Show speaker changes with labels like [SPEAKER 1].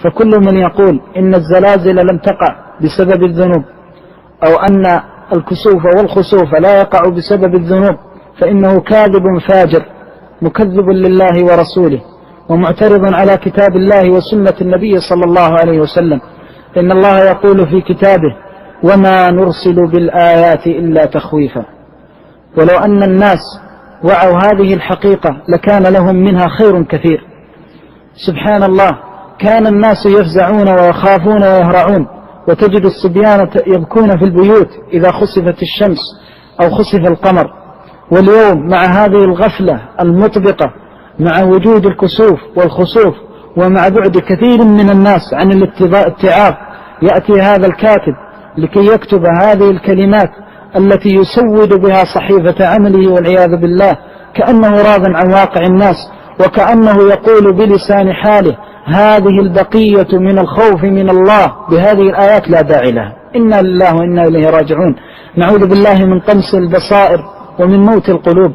[SPEAKER 1] فكل من يقول إن الزلازل لم تقع بسبب الذنوب، أو أن الكسوف والخسوف لا يقع بسبب الذنوب، فإنه كاذب فاجر مكذب لله ورسوله، ومعترض على كتاب الله وسنة النبي صلى الله عليه وسلم. إن الله يقول في كتابه: وما نرسل بالآيات إلا تخويفا. ولو أن الناس وعوا هذه الحقيقة لكان لهم منها خير كثير. سبحان الله، كان الناس يفزعون ويخافون ويهرعون، وتجد الصبيان يبكون في البيوت إذا خسفت الشمس أو خسف القمر. واليوم مع هذه الغفلة المطبقة، مع وجود الكسوف والخسوف، ومع بعد كثير من الناس عن الاتعاظ، يأتي هذا الكاتب لكي يكتب هذه الكلمات التي يسود بها صحيفة عمله والعياذ بالله، كأنه راض عن واقع الناس، وكأنه يقول بلسان حاله: هذه البقية من الخوف من الله بهذه الآيات لا داعي لها. إنا لله وإنا إليه راجعون. نعوذ بالله من طمس البصائر ومن موت القلوب.